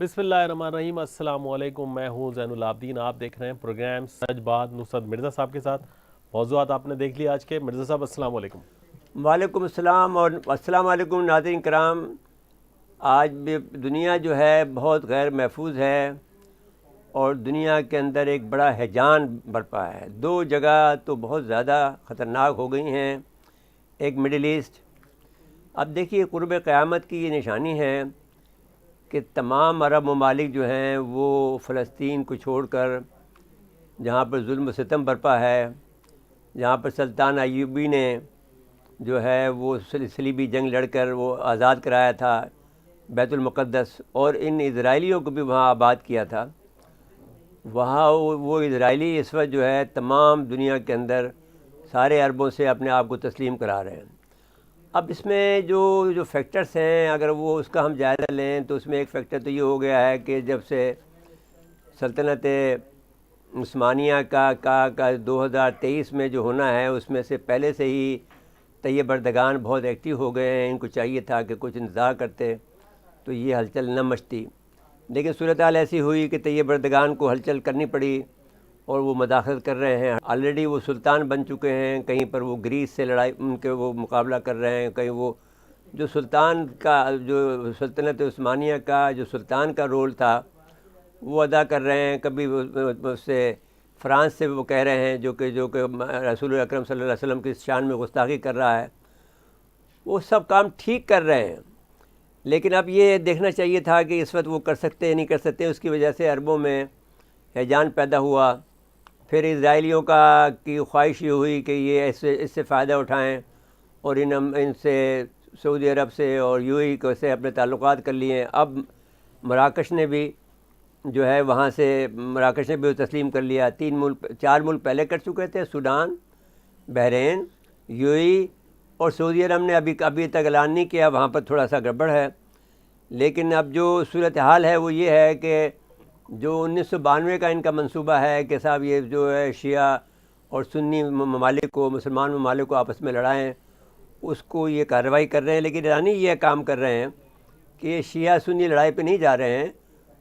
بسم اللہ الرحمن الرحیم۔ السلام علیکم، میں ہوں زین العابدین۔ آپ دیکھ رہے ہیں پروگرام سچ بات نصرت مرزا صاحب کے ساتھ۔ موضوعات آپ نے دیکھ لیا آج کے۔ مرزا صاحب السلام علیکم۔ وعلیکم السلام اور السلام علیکم ناظرین کرام۔ آج بھی دنیا جو ہے بہت غیر محفوظ ہے اور دنیا کے اندر ایک بڑا ہیجان برپا ہے۔ دو جگہ تو بہت زیادہ خطرناک ہو گئی ہیں، ایک مڈل ایسٹ۔ اب دیکھیے قرب قیامت کی یہ نشانی ہے کہ تمام عرب ممالک جو ہیں وہ فلسطین کو چھوڑ کر، جہاں پر ظلم و ستم برپا ہے، جہاں پر سلطان ایوبی نے جو ہے وہ صلیبی جنگ لڑ کر وہ آزاد کرایا تھا بیت المقدس، اور ان اسرائیلیوں کو بھی وہاں آباد کیا تھا، وہاں وہ اسرائیلی اس وقت جو ہے تمام دنیا کے اندر سارے عربوں سے اپنے آپ کو تسلیم کرا رہے ہیں۔ اب اس میں جو فیکٹرز ہیں، اگر وہ اس کا ہم جائزہ لیں تو اس میں ایک فیکٹر تو یہ ہو گیا ہے کہ جب سے سلطنت عثمانیہ کا 2023 میں جو ہونا ہے، اس میں سے پہلے سے ہی طیب اردگان بہت ایکٹیو ہو گئے ہیں۔ ان کو چاہیے تھا کہ کچھ انتظار کرتے تو یہ ہلچل نہ مچتی، لیکن صورتحال ایسی ہوئی کہ طیب اردگان کو ہلچل کرنی پڑی اور وہ مداخلت کر رہے ہیں۔ آلریڈی وہ سلطان بن چکے ہیں، کہیں پر وہ گریس سے لڑائی ان کے وہ مقابلہ کر رہے ہیں، کہیں وہ جو سلطان کا جو سلطنت عثمانیہ کا جو سلطان کا رول تھا وہ ادا کر رہے ہیں۔ کبھی اس سے فرانس سے وہ کہہ رہے ہیں جو کہ رسول اکرم صلی اللہ علیہ وسلم کی شان میں گستاخی کر رہا ہے، وہ سب کام ٹھیک کر رہے ہیں، لیکن اب یہ دیکھنا چاہیے تھا کہ اس وقت وہ کر سکتے ہیں نہیں کر سکتے۔ اس کی وجہ سے عربوں میں ہیجان پیدا ہوا۔ پھر اسرائیلیوں کی خواہش یہ ہوئی کہ یہ اس سے فائدہ اٹھائیں اور ان سے سعودی عرب سے اور یو اے کو سے اپنے تعلقات کر لیے۔ اب مراکش نے بھی جو ہے وہاں سے مراکش نے بھی تسلیم کر لیا۔ 4 ملک پہلے کر چکے تھے، سوڈان، بحرین، یو اے اور سعودی عرب نے ابھی تک اعلان نہیں کیا، وہاں پر تھوڑا سا گڑبڑ ہے۔ لیکن اب جو صورتحال ہے وہ یہ ہے کہ جو 1992 کا ان کا منصوبہ ہے کہ صاحب یہ جو ہے شیعہ اور سنی ممالک کو، مسلمان ممالک کو آپس میں لڑائیں، اس کو یہ کارروائی کر رہے ہیں۔ لیکن ایرانی یہ کام کر رہے ہیں کہ یہ شیعہ سنی لڑائی پہ نہیں جا رہے ہیں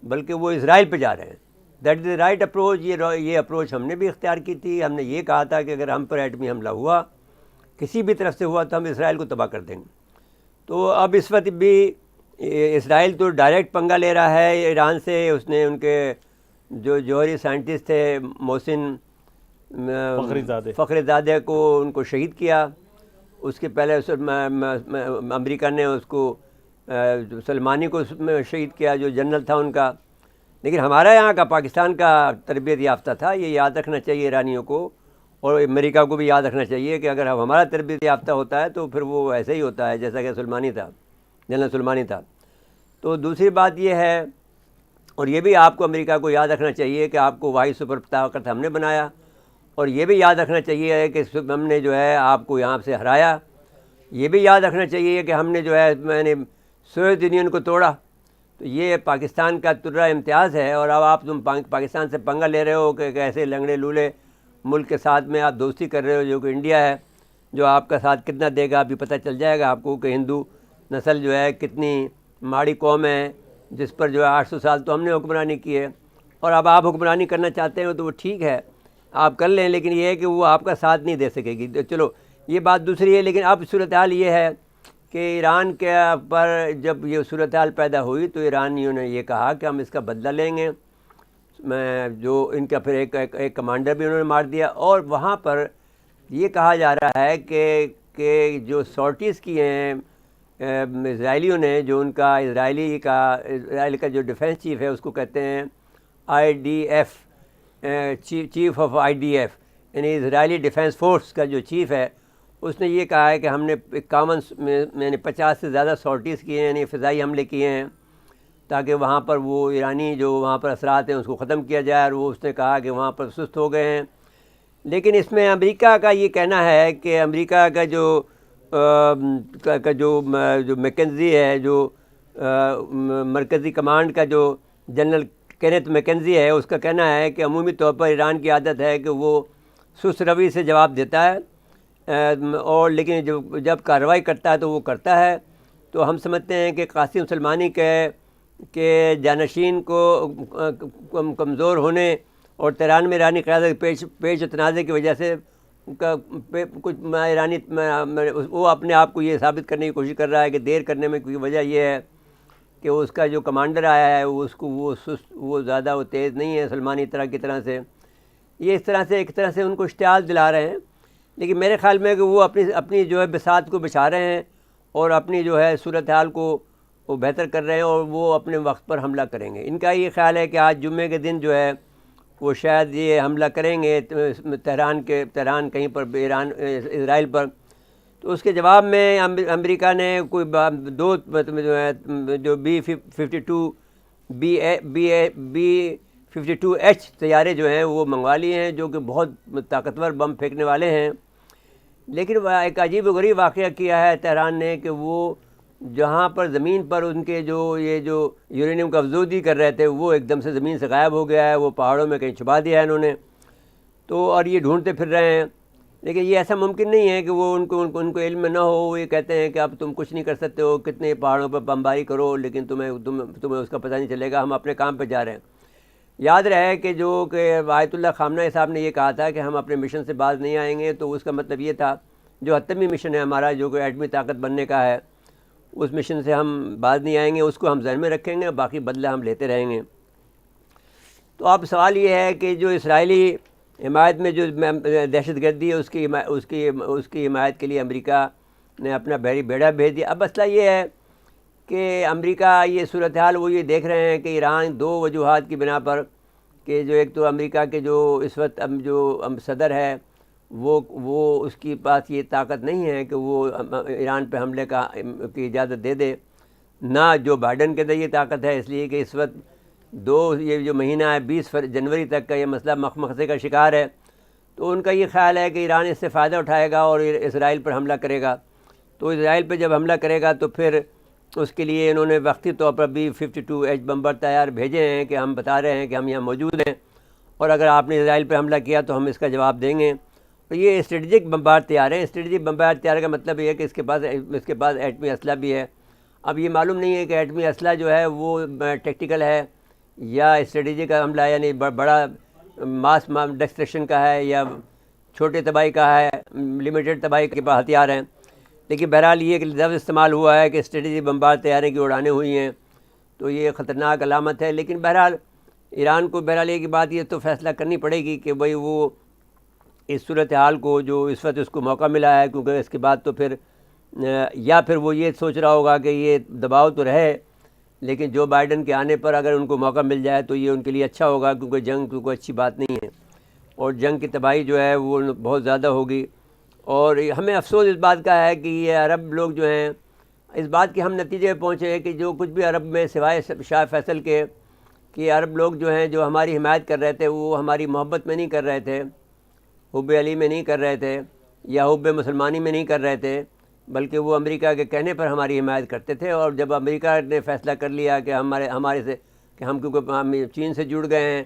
بلکہ وہ اسرائیل پہ جا رہے ہیں۔ That is the right approach. یہ اپروچ ہم نے بھی اختیار کی تھی۔ ہم نے یہ کہا تھا کہ اگر ہم پر ایٹمی حملہ ہوا کسی بھی طرف سے ہوا تو ہم اسرائیل کو تباہ کر دیں گے۔ تو اب اس وقت بھی اسرائیل تو ڈائریکٹ پنگا لے رہا ہے ایران سے۔ اس نے ان کے جو جوہری سائنٹسٹ تھے محسن فخرزادہ کو ان کو شہید کیا۔ اس کے پہلے امریکہ نے اس کو سلمانی کو شہید کیا جو جنرل تھا ان کا۔ لیکن ہمارا یہاں کا پاکستان کا تربیت یافتہ تھا، یہ یاد رکھنا چاہیے ایرانیوں کو، اور امریکہ کو بھی یاد رکھنا چاہیے کہ اگر ہمارا تربیت یافتہ ہوتا ہے تو پھر وہ ایسے ہی ہوتا ہے جیسا کہ سلمانی تھا، جنرل سلمانی تھا۔ تو دوسری بات یہ ہے، اور یہ بھی آپ کو امریکہ کو یاد رکھنا چاہیے کہ آپ کو واحد سپر طاقت ہم نے بنایا، اور یہ بھی یاد رکھنا چاہیے کہ ہم نے جو ہے آپ کو یہاں سے ہرایا۔ یہ بھی یاد رکھنا چاہیے کہ ہم نے جو ہے سوویت یونین کو توڑا۔ تو یہ پاکستان کا ترہ امتیاز ہے، اور اب تم پاکستان سے پنگا لے رہے ہو کہ ایسے لنگڑے لولے ملک کے ساتھ میں آپ دوستی کر رہے ہو جو کہ انڈیا ہے، جو آپ کا ساتھ کتنا دے گا ابھی پتہ چل جائے گا آپ کو کہ ہندو نسل جو ہے کتنی ماڑی قوم ہے، جس پر جو ہے 800 سال تو ہم نے حکمرانی کی ہے، اور اب آپ حکمرانی کرنا چاہتے ہیں تو وہ ٹھیک ہے آپ کر لیں، لیکن یہ ہے کہ وہ آپ کا ساتھ نہیں دے سکے گی۔ چلو یہ بات دوسری ہے، لیکن اب صورتحال یہ ہے کہ ایران کے پر جب یہ صورتحال پیدا ہوئی تو ایرانیوں نے یہ کہا کہ ہم اس کا بدلہ لیں گے۔ جو ان کا پھر ایک کمانڈر بھی انہوں نے مار دیا، اور وہاں پر یہ کہا جا رہا ہے کہ جو سارٹیز کیے ہیں اسرائیلیوں نے، جو ان کا اسرائیل کا جو ڈیفنس چیف ہے اس کو کہتے ہیں IDF، چیف آف IDF، یعنی اسرائیلی ڈیفنس فورس کا جو چیف ہے، اس نے یہ کہا ہے کہ ہم نے 50 سے زیادہ سارٹیز کیے ہیں، یعنی فضائی حملے کیے ہیں تاکہ وہاں پر وہ ایرانی جو وہاں پر اثرات ہیں اس کو ختم کیا جائے، اور وہ اس نے کہا کہ وہاں پر سست ہو گئے ہیں۔ لیکن اس میں امریکہ کا یہ کہنا ہے کہ امریکہ کا جو میکنزی ہے، جو مرکزی کمانڈ کا جو جنرل کینتھ میکنزی ہے، اس کا کہنا ہے کہ عمومی طور پر ایران کی عادت ہے کہ وہ سست روی سے جواب دیتا ہے، اور لیکن جب کارروائی کرتا ہے تو وہ کرتا ہے۔ تو ہم سمجھتے ہیں کہ قاسم سلمانی کے کہ جانشین کو کمزور ہونے اور تہران میں ایرانی قیادت پیش تنازع کی وجہ سے کچھ ایرانی وہ اپنے آپ کو یہ ثابت کرنے کی کوشش کر رہا ہے کہ دیر کرنے میں کی وجہ یہ ہے کہ اس کا جو کمانڈر آیا ہے وہ سست، وہ زیادہ وہ تیز نہیں ہے سلمانی کی طرح سے. یہ اس طرح سے ایک طرح سے ان کو اشتعال دلا رہے ہیں، لیکن میرے خیال میں کہ وہ اپنی جو ہے بساط کو بچھا رہے ہیں اور اپنی جو ہے صورتحال کو وہ بہتر کر رہے ہیں اور وہ اپنے وقت پر حملہ کریں گے. ان کا یہ خیال ہے کہ آج جمعے کے دن جو ہے وہ شاید یہ حملہ کریں گے تہران کہیں پر اسرائیل پر. تو اس کے جواب میں امریکہ نے کوئی دو جو ہے جو B-52H طیارے جو ہیں وہ منگوا لیے ہیں، جو کہ بہت طاقتور بم پھینکنے والے ہیں. لیکن ایک عجیب و غریب واقعہ کیا ہے تہران نے کہ وہ جہاں پر زمین پر ان کے جو یورینیم کا افزودگی کر رہے تھے وہ ایک دم سے زمین سے غائب ہو گیا ہے، وہ پہاڑوں میں کہیں چھپا دیا ہے انہوں نے. تو اور یہ ڈھونڈتے پھر رہے ہیں، لیکن یہ ایسا ممکن نہیں ہے کہ وہ ان کو علم میں نہ ہو. وہ یہ کہتے ہیں کہ اب تم کچھ نہیں کر سکتے ہو، کتنے پہاڑوں پر بمباری کرو، لیکن تمہیں اس کا پتہ نہیں چلے گا، ہم اپنے کام پہ جا رہے ہیں. یاد رہے کہ آیت اللہ خامنہ ای صاحب نے یہ کہا تھا کہ ہم اپنے مشن سے باز نہیں آئیں گے، تو اس کا مطلب یہ تھا جو حتمی مشن ہے ہمارا، جو کہ ایٹمی طاقت بننے کا ہے، اس مشن سے ہم باز نہیں آئیں گے، اس کو ہم ذہن میں رکھیں گے، باقی بدلہ ہم لیتے رہیں گے. تو اب سوال یہ ہے کہ جو اسرائیلی حمایت میں جو دہشت گردی ہے اس کی حمایت کے لیے امریکہ نے اپنا بحری بیڑا بھیج دیا. اب مسئلہ یہ ہے کہ امریکہ یہ صورتحال وہ یہ دیکھ رہے ہیں کہ ایران دو وجوہات کی بنا پر، کہ جو ایک تو امریکہ کے جو اس وقت جو صدر ہے وہ اس کی پاس یہ طاقت نہیں ہے کہ وہ ایران پہ حملے کی اجازت دے دے، نہ جو بائیڈن کے اندر یہ طاقت ہے، اس لیے کہ اس وقت یہ جو مہینہ ہے 20 جنوری تک کا یہ مسئلہ مخمخصے کا شکار ہے. تو ان کا یہ خیال ہے کہ ایران اس سے فائدہ اٹھائے گا اور اسرائیل پر حملہ کرے گا. تو اسرائیل پہ جب حملہ کرے گا تو پھر اس کے لیے انہوں نے وقتی طور پر B-52H بمبر تیار بھیجے ہیں کہ ہم بتا رہے ہیں کہ ہم یہاں موجود ہیں، اور اگر آپ نے اسرائیل پہ حملہ کیا تو ہم اس کا جواب دیں گے. تو یہ اسٹریٹجک بمبار تیار ہیں. اسٹریٹجک بمبار تیار کا مطلب یہ ہے کہ اس کے پاس ایٹمی اسلحہ بھی ہے. اب یہ معلوم نہیں ہے کہ ایٹمی اسلحہ جو ہے وہ ٹیکٹیکل ہے یا اسٹریٹجک کا حملہ ہے، یعنی بڑا ماس ڈسٹرکشن کا ہے یا چھوٹے تباہی کا ہے، لمیٹڈ تباہی کے پاس ہتھیار ہیں. لیکن بہرحال یہ کہ لفظ استعمال ہوا ہے کہ اسٹریٹجک بمبار تیاریں کی اڑانیں ہوئی ہیں، تو یہ خطرناک علامت ہے. لیکن بہرحال ایران کو یہ کی بات یہ تو فیصلہ کرنی پڑے گی کہ بھئی وہ اس صورتحال کو جو اس وقت اس کو موقع ملا ہے، کیونکہ اس کے بعد تو پھر یا پھر وہ یہ سوچ رہا ہوگا کہ یہ دباؤ تو رہے، لیکن جو بائیڈن کے آنے پر اگر ان کو موقع مل جائے تو یہ ان کے لیے اچھا ہوگا، کیونکہ جنگ تو کوئی اچھی بات نہیں ہے اور جنگ کی تباہی جو ہے وہ بہت زیادہ ہوگی. اور ہمیں افسوس اس بات کا ہے کہ یہ عرب لوگ جو ہیں اس بات کے ہم نتیجے پہ پہنچے کہ جو کچھ بھی عرب میں سوائے شاہ فیصل کے کہ عرب لوگ جو ہیں جو ہماری حمایت کر رہے تھے وہ ہماری محبت میں نہیں کر رہے تھے، حب علی میں نہیں کر رہے تھے یا حب مسلمانی میں نہیں کر رہے تھے، بلکہ وہ امریکہ کے کہنے پر ہماری حمایت کرتے تھے. اور جب امریکہ نے فیصلہ کر لیا کہ ہمارے سے کہ ہم کیونکہ ہم چین سے جڑ گئے ہیں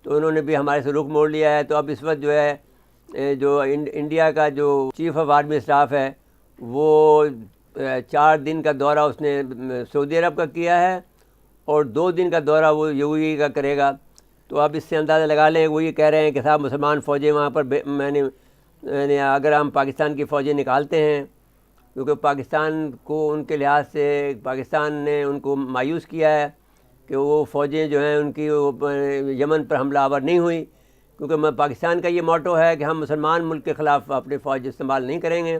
تو انہوں نے بھی ہمارے سے رخ موڑ لیا ہے. تو اب اس وقت جو ہے جو انڈیا کا جو چیف آف آرمی اسٹاف ہے وہ 4 دن کا دورہ اس نے سعودی عرب کا کیا ہے اور 2 دن کا دورہ وہ UAE کا کرے گا. تو اب اس سے اندازہ لگا لیں، وہ یہ کہہ رہے ہیں کہ صاحب مسلمان فوجیں وہاں پر اگر ہم پاکستان کی فوجیں نکالتے ہیں، کیونکہ پاکستان کو ان کے لحاظ سے پاکستان نے ان کو مایوس کیا ہے کہ وہ فوجیں جو ہیں ان کی یمن پر حملہ آور نہیں ہوئی، کیونکہ پاکستان کا یہ موٹو ہے کہ ہم مسلمان ملک کے خلاف اپنی فوج استعمال نہیں کریں گے،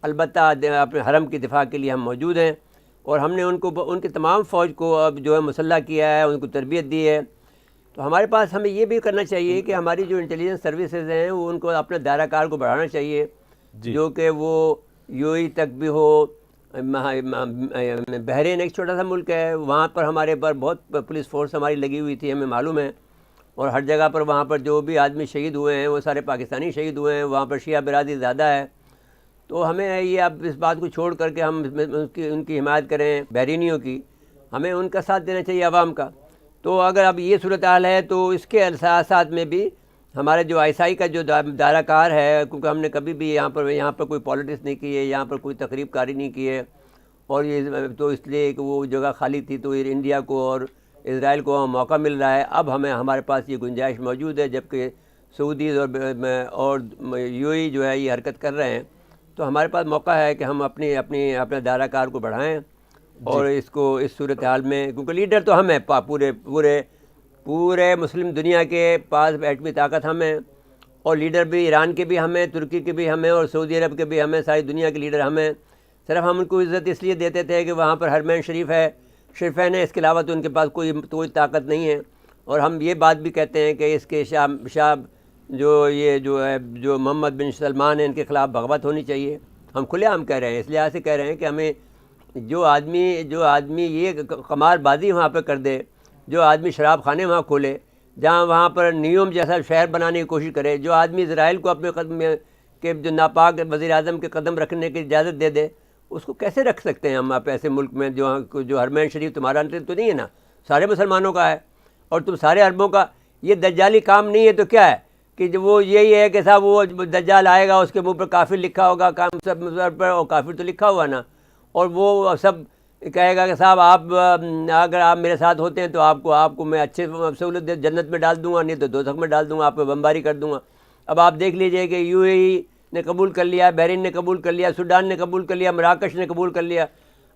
البتہ اپنے حرم کی دفاع کے لیے ہم موجود ہیں. اور ہم نے ان کی تمام فوج کو اب جو ہے مسلح کیا ہے، ان کو تربیت دی ہے. تو ہمارے پاس ہمیں یہ بھی کرنا چاہیے کہ ہماری جو انٹیلیجنس سروسز ہیں وہ ان کو اپنے دائرہ کار کو بڑھانا چاہیے، جو کہ وہ UAE تک بھی ہو. بحرین ایک چھوٹا سا ملک ہے، وہاں پر ہمارے پر بہت پولیس فورس ہماری لگی ہوئی تھی، ہمیں معلوم ہے، اور ہر جگہ پر وہاں پر جو بھی آدمی شہید ہوئے ہیں وہ سارے پاکستانی شہید ہوئے ہیں. وہاں پر شیعہ برادری زیادہ ہے. تو ہمیں یہ اب اس بات کو چھوڑ کر کے ہم ان کی حمایت کریں بحرینیوں کی، ہمیں ان کا ساتھ دینا چاہیے عوام کا. تو اگر اب یہ صورتحال ہے تو اس کے ساتھ میں بھی ہمارے جو ISI کا جو دائرہ کار ہے، کیونکہ ہم نے کبھی بھی یہاں پر کوئی پالیٹکس نہیں کی ہے، یہاں پر کوئی تقریب کاری نہیں کی ہے، اور یہ تو اس لیے کہ وہ جگہ خالی تھی تو انڈیا کو اور اسرائیل کو موقع مل رہا ہے. اب ہمارے پاس یہ گنجائش موجود ہے، جبکہ سعودیز اور یو اے ای جو ہے یہ حرکت کر رہے ہیں، تو ہمارے پاس موقع ہے کہ ہم اپنے دائرہ کار کو بڑھائیں اور اس کو اس صورتحال میں، کیونکہ لیڈر تو ہم ہیں، پورے مسلم دنیا کے پاس ایٹمی طاقت ہم ہیں، اور لیڈر بھی ایران کے بھی ہم ہیں، ترکی کے بھی ہم ہیں، اور سعودی عرب کے بھی ہم ہیں، ساری دنیا کے لیڈر ہم ہیں. صرف ہم ان کو عزت اس لیے دیتے تھے کہ وہاں پر حرمین شریف ہے، شریفین ہے، اس کے علاوہ تو ان کے پاس کوئی طاقت نہیں ہے. اور ہم یہ بات بھی کہتے ہیں کہ اس کے شاہ جو محمد بن سلمان ہیں، ان کے خلاف بغاوت ہونی چاہیے. ہم کھلے عام کہہ رہے ہیں، اس لحاظ سے کہہ رہے ہیں کہ ہمیں جو آدمی یہ قمار بازی وہاں پہ کر دے، جو آدمی شراب خانے وہاں کھولے، جہاں وہاں پر نیوم جیسا شہر بنانے کی کوشش کرے، جو آدمی اسرائیل کو اپنے قدم کے جو ناپاک وزیر اعظم کے قدم رکھنے کی اجازت دے دے، اس کو کیسے رکھ سکتے ہیں ہم آپ ایسے ملک میں جو حرمین شریف تمہارا تو نہیں ہے نا، سارے مسلمانوں کا ہے، اور تم سارے عربوں کا. یہ دجالی کام نہیں ہے تو کیا ہے کہ جو وہ یہی ہے کہ صاحب وہ دجال آئے گا، اس کے منہ پر کافر لکھا ہوگا، کام سب پر اور کافر تو لکھا ہوا نا، اور وہ سب کہے گا کہ صاحب اگر آپ میرے ساتھ ہوتے ہیں تو آپ کو میں اچھے سہولت جنت میں ڈال دوں گا، نہیں تو دوزخ میں ڈال دوں گا، آپ پہ بمباری کر دوں گا. اب آپ دیکھ لیجئے کہ یو اے ای نے قبول کر لیا، بحرین نے قبول کر لیا، سوڈان نے قبول کر لیا، مراکش نے قبول کر لیا.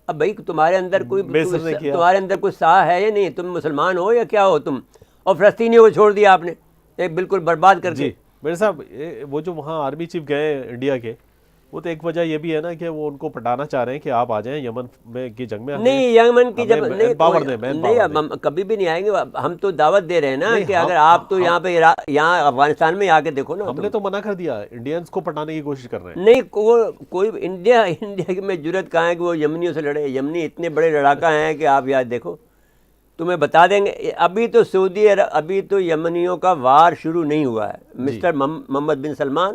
اب بھائی تمہارے اندر کوئی ساہ ہے یا نہیں؟ تم مسلمان ہو یا کیا ہو تم؟ اور فلسطینیوں کو چھوڑ دیا آپ نے ایک بالکل برباد کر کے. میرے صاحب وہ جو وہاں آرمی چیف گئے انڈیا کے، وہ تو ایک وجہ یہ بھی ہے نا کہ وہ ان کو پٹانا چاہ رہے ہیں کہ آپ آ جائیں یمن میں کی جنگ میں. نہیں، یمن کی جب نہیں ہم کبھی بھی نہیں آئیں گے. ہم تو دعوت دے رہے ہیں نا کہ اگر آپ تو یہاں پہ افغانستان میں آ کے دیکھو نا. ہم نے تو منع کر دیا، انڈینز کو پٹانے کی کوشش کر رہے ہیں. نہیں، کوئی انڈیا میں جرت کہاں ہے کہ وہ یمنیوں سے لڑے؟ یمنی اتنے بڑے لڑاکا ہیں کہ آپ یاد دیکھو، تمہیں بتا دیں گے. ابھی تو یمنیوں کا وار شروع نہیں ہوا ہے. مسٹر محمد بن سلمان،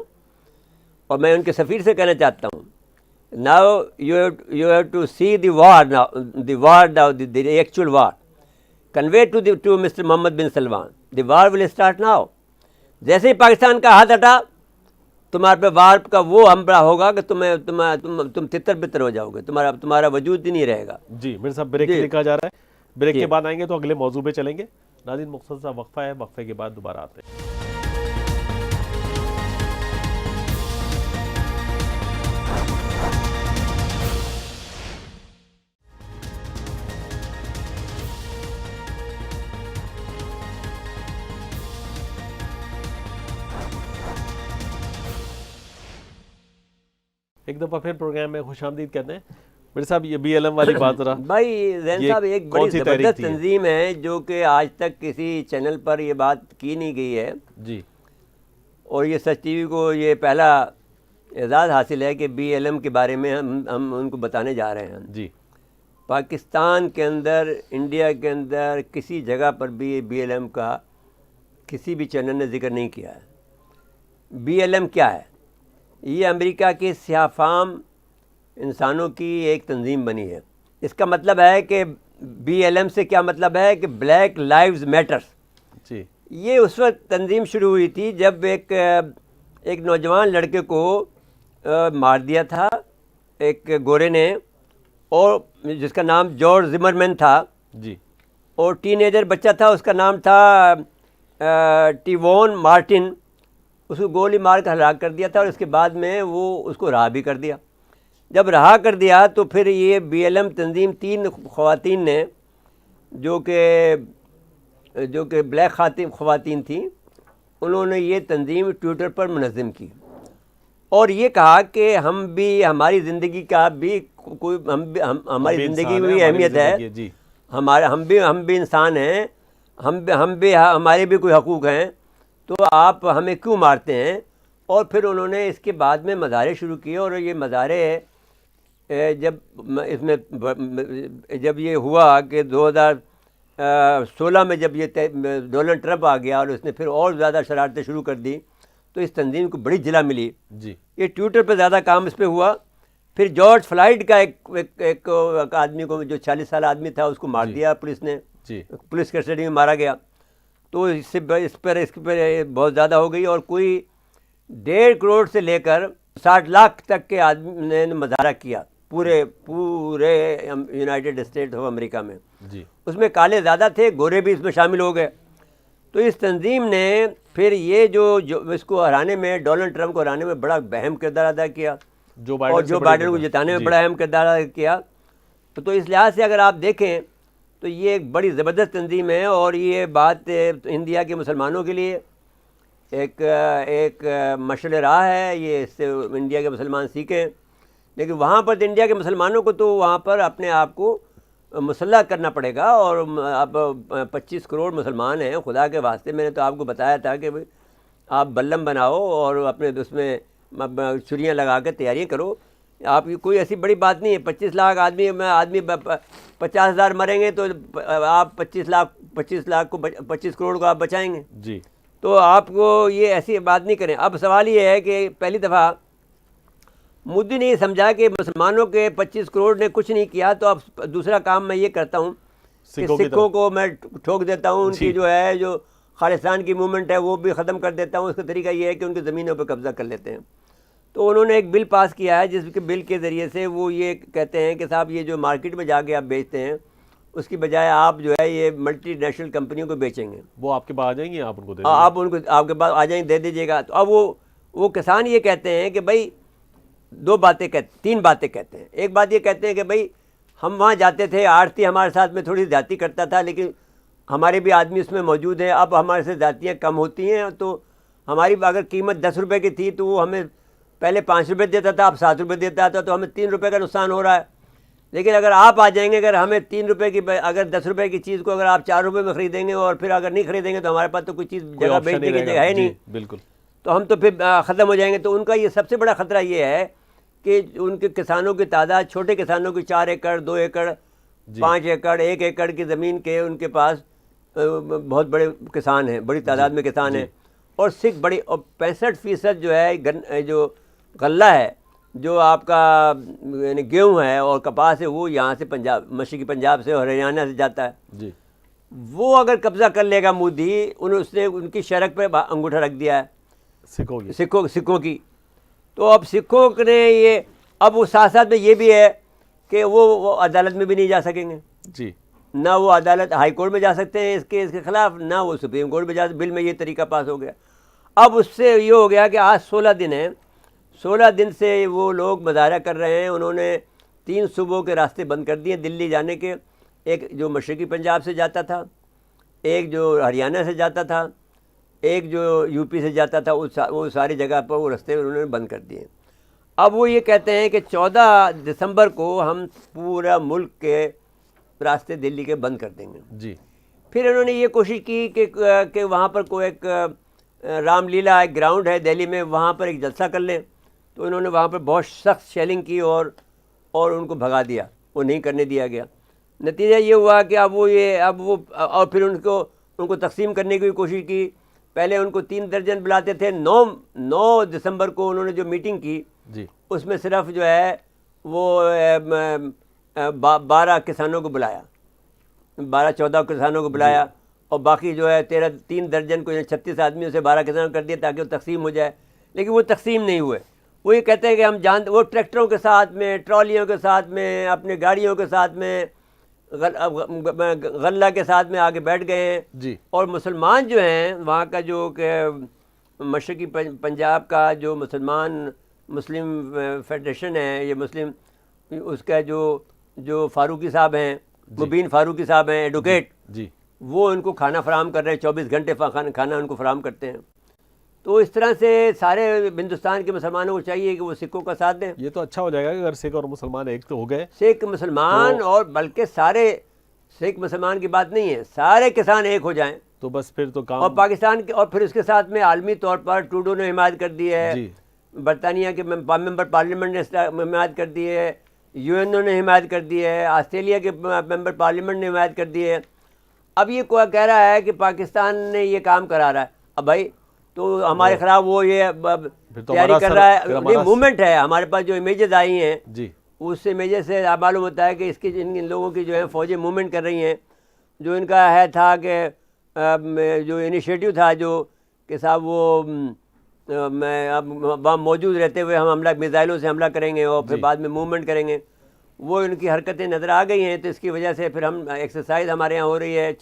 اور میں ان کے سفیر سے کہنا چاہتا ہوں، now you have to see the actual war convey to Mr Muhammad bin Salman. The war will start now. جیسے ہی پاکستان کا ہاتھ ہٹا، تمہارے پہ وار کا وہ حملہ ہوگا کہ تم تتر بتر ہو جاؤ گے، تمہارا وجود ہی نہیں رہے گا. جی میرے صاحب بریک لکھا جا رہا ہے، بریک کے بعد آئیں گے تو اگلے موضوع پہ چلیں گے. ناظرین مختصر سا وقفہ ہے، وقفے کے بعد دوبارہ آتے ہیں. ایک دفعہ پھر پروگرام میں خوش آمدید کہتے ہیں. میرے صاحب یہ بی ایل ایم والی بات ذرا. بھائی زین صاحب ایک بڑی زبردست تنظیم ہے جو کہ آج تک کسی چینل پر یہ بات کی نہیں گئی ہے. جی. اور یہ سچ ٹی وی کو یہ پہلا اعزاز حاصل ہے کہ بی ایل ایم کے بارے میں ہم ان کو بتانے جا رہے ہیں. جی. پاکستان کے اندر، انڈیا کے اندر کسی جگہ پر بھی بی ایل ایم کا کسی بھی چینل نے ذکر نہیں کیا ہے. بی ایل ایم کیا ہے؟ یہ امریکہ کے سیاہ فام انسانوں کی ایک تنظیم بنی ہے. اس کا مطلب ہے کہ بی ایل ایم سے کیا مطلب ہے کہ بلیک لائیوز میٹرز. جی. یہ اس وقت تنظیم شروع ہوئی تھی جب ایک نوجوان لڑکے کو مار دیا تھا ایک گورے نے، اور جس کا نام جارج زمرمین تھا. جی. اور ٹین ایجر بچہ تھا، اس کا نام تھا ٹیوون مارٹن. اس کو گولی مار کر ہلاک کر دیا تھا، اور اس کے بعد میں وہ اس کو رہا بھی کر دیا. جب رہا کر دیا تو پھر یہ بی ایل ایم تنظیم 3 خواتین نے جو کہ بلیک خواتین تھیں، انہوں نے یہ تنظیم ٹویٹر پر منظم کی اور یہ کہا کہ ہم بھی، ہماری زندگی کا بھی کوئی، ہماری زندگی میں بھی اہمیت ہے. جی. ہم بھی انسان ہیں، ہمارے بھی کوئی حقوق ہیں، تو آپ ہمیں کیوں مارتے ہیں؟ اور پھر انہوں نے اس کے بعد میں مظاہرے شروع کیے. اور یہ مظاہرے جب یہ ہوا کہ 2016 میں جب یہ ڈونلڈ ٹرمپ آ گیا اور اس نے پھر اور زیادہ شرارتیں شروع کر دی، تو اس تنظیم کو بڑی جلا ملی. جی. یہ ٹویٹر پہ زیادہ کام اس پہ ہوا. پھر جارج فلائیڈ کا ایک آدمی کو، جو 40 سال آدمی تھا، اس کو مار دیا پولیس نے. جی. پولیس کسٹڈی میں مارا گیا. تو اس پر بہت زیادہ ہو گئی، اور کوئی 1.5 کروڑ سے لے کر 60 لاکھ تک کے آدمی نے مظاہرہ کیا. پورے یونائٹڈ اسٹیٹ آف امریکہ میں. جی. اس میں کالے زیادہ تھے, گورے بھی اس میں شامل ہو گئے. تو اس تنظیم نے پھر یہ جو اس کو ہرانے میں, ڈونلڈ ٹرمپ کو ہرانے میں بڑا اہم کردار ادا کیا, اور جو بائیڈن کو جتانے میں بڑا اہم کردار ادا کیا. تو اس لحاظ سے اگر آپ دیکھیں تو یہ ایک بڑی زبردست تنظیم ہے, اور یہ بات انڈیا کے مسلمانوں کے لیے ایک مشعل راہ ہے. یہ اس سے انڈیا کے مسلمان سیکھیں. لیکن وہاں پر انڈیا کے مسلمانوں کو تو وہاں پر اپنے آپ کو مسلح کرنا پڑے گا. اور اب 25 کروڑ مسلمان ہیں, خدا کے واسطے میں نے تو آپ کو بتایا تھا کہ آپ بلم بناؤ اور اپنے اس میں چھریاں لگا کے تیاریاں کرو. آپ کی کوئی ایسی بڑی بات نہیں ہے. 25 لاکھ آدمی 50,000 مریں گے تو آپ 25 کروڑ کو آپ بچائیں گے. جی. تو آپ کو یہ ایسی بات نہیں کریں. اب سوال یہ ہے کہ پہلی دفعہ مودی نے یہ سمجھا کہ مسلمانوں کے 25 کروڑ نے کچھ نہیں کیا, تو اب دوسرا کام میں یہ کرتا ہوں کہ سکھوں کو میں ٹھوک دیتا ہوں. ان کی جو ہے جو خالصان کی موومنٹ ہے وہ بھی ختم کر دیتا ہوں. اس کا طریقہ یہ ہے کہ ان کی زمینوں پہ قبضہ کر لیتے ہیں. تو انہوں نے ایک بل پاس کیا ہے, جس کے بل کے ذریعے سے وہ یہ کہتے ہیں کہ صاحب یہ جو مارکیٹ میں جا کے آپ بیچتے ہیں, اس کی بجائے آپ جو ہے یہ ملٹی نیشنل کمپنیوں کو بیچیں گے. وہ آپ کے پاس آ جائیں گی, آپ ان کو دے آپ کے پاس آ جائیں, دے دیجیے گا. تو اب وہ کسان یہ کہتے ہیں کہ بھائی تین باتیں کہتے ہیں. ایک بات یہ کہتے ہیں کہ بھائی ہم وہاں جاتے تھے, آڑتی ہمارے ساتھ میں تھوڑی زیادتی کرتا تھا, لیکن ہمارے بھی آدمی اس میں موجود ہیں. اب ہمارے سے زیادتیاں کم ہوتی ہیں, تو ہماری اگر قیمت 10 روپے کی تھی تو وہ ہمیں پہلے 5 روپے دیتا تھا, اب 7 روپے دیتا تھا, تو ہمیں 3 روپے کا نقصان ہو رہا ہے. لیکن اگر آپ آ جائیں گے, اگر ہمیں 3 روپے کی, اگر 10 روپے کی چیز کو اگر آپ 4 روپے میں خریدیں گے, اور پھر اگر نہیں خریدیں گے تو ہمارے پاس تو کوئی چیز جگہ بیچنے کی جگہ ہے نہیں. بالکل. تو ہم تو پھر ختم ہو جائیں گے. تو ان کا یہ سب سے بڑا خطرہ یہ ہے کہ ان کے کسانوں کی تعداد, چھوٹے کسانوں کی 4 ایکڑ 2 ایکڑ 5 ایکڑ 1 ایکڑ کی زمین کے ان کے پاس بہت بڑے کسان ہیں, بڑی تعداد میں کسان ہیں. اور سکھ بڑی, اور 65% جو ہے جو غلہ ہے, جو آپ کا یعنی گیہوں ہے اور کپاس ہے, وہ یہاں سے مشرقی پنجاب سے اور ہریانہ سے جاتا ہے. جی. وہ اگر قبضہ کر لے گا مودی, اس نے ان کی شرک پہ انگوٹھا رکھ دیا ہے سکھوں کی. تو اب سکھوں نے یہ, اب اس ساتھ ساتھ میں یہ بھی ہے کہ وہ عدالت میں بھی نہیں جا سکیں گے. جی. نہ وہ عدالت ہائی کورٹ میں جا سکتے ہیں اس کے خلاف, نہ وہ سپریم کورٹ میں جا سکتے. بل میں یہ طریقہ پاس ہو گیا. اب اس سے یہ ہو گیا کہ آج 16 دن ہیں, 16 دن سے وہ لوگ مظاہرہ کر رہے ہیں. انہوں نے 3 صوبوں کے راستے بند کر دیے دلی جانے کے. ایک جو مشرقی پنجاب سے جاتا تھا, ایک جو ہریانہ سے جاتا تھا, ایک جو یو پی سے جاتا تھا. وہ ساری جگہ پر وہ راستے انہوں نے بند کر دیے. اب وہ یہ کہتے ہیں کہ 14 دسمبر کو ہم پورا ملک کے راستے دلی کے بند کر دیں گے. جی. پھر انہوں نے یہ کوشش کی کہ وہاں پر کوئی ایک رام لیلا ایک گراؤنڈ ہے دہلی میں, وہاں پر ایک جلسہ کر لیں. تو انہوں نے وہاں پر بہت سخت شیلنگ کی اور ان کو بھگا دیا, وہ نہیں کرنے دیا گیا. نتیجہ یہ ہوا کہ اب وہ اور پھر ان کو تقسیم کرنے کی کوشش کی. پہلے ان کو 3 درجن بلاتے تھے. 9 دسمبر کو انہوں نے جو میٹنگ کی, جی, اس میں صرف جو ہے وہ 12 کسانوں کو بلایا, 12-14 کسانوں کو بلایا, اور باقی جو ہے 3 درجن کو 36 آدمیوں سے 12 کسانوں کر دیا تاکہ وہ تقسیم ہو جائے. لیکن وہ تقسیم نہیں ہوئے. وہ یہ کہتے ہیں کہ وہ ٹریکٹروں کے ساتھ میں, ٹرالیوں کے ساتھ میں, اپنے گاڑیوں کے ساتھ میں, غلہ کے ساتھ میں آگے بیٹھ گئے ہیں. جی. اور مسلمان جو ہیں وہاں کا, جو کہ مشرقی پنجاب کا جو مسلم فیڈریشن ہے, یہ مسلم, اس کا جو فاروقی صاحب ہیں, مبین فاروقی صاحب ہیں, ایڈوکیٹ, جی, وہ ان کو کھانا فراہم کر رہے ہیں. 24 گھنٹے کھانا ان کو فراہم کرتے ہیں. تو اس طرح سے سارے ہندوستان کے مسلمانوں کو چاہیے کہ وہ سکھوں کا ساتھ دیں. یہ تو اچھا ہو جائے گا کہ اگر سکھ اور مسلمان ایک تو ہو گئے. سکھ مسلمان اور بلکہ سارے, سکھ مسلمان کی بات نہیں ہے, سارے کسان ایک ہو جائیں تو بس پھر تو کام. اور پاکستان کے, اور پھر اس کے ساتھ میں عالمی طور پر ٹروڈو نے حمایت کر دی ہے, جی, برطانیہ کے ممبر پارلیمنٹ نے حمایت کر دی ہے, یو این او نے حمایت کر دی ہے, آسٹریلیا کے ممبر پارلیمنٹ نے حمایت کر دی ہے. اب یہ کہہ رہا ہے کہ پاکستان نے یہ کام کرا رہا ہے. اب بھائی تو ہمارے خلاف وہ یہ تیاری کر رہا ہے. یہ موومنٹ ہے. ہمارے پاس جو امیجز آئی ہیں, جی, اس امیجز سے معلوم ہوتا ہے کہ اس کی ان لوگوں کی جو ہے فوجیں موومنٹ کر رہی ہیں. جو ان کا تھا کہ جو انیشیٹو تھا جو کہ صاحب وہ وہاں موجود رہتے ہوئے ہم میزائلوں سے حملہ کریں گے اور پھر بعد میں موومنٹ کریں گے, وہ ان کی حرکتیں نظر آ گئی ہیں، تو اس کی وجہ سے پھر ہم ایکسرسائز ہمارے یہاں ہو رہی ہے.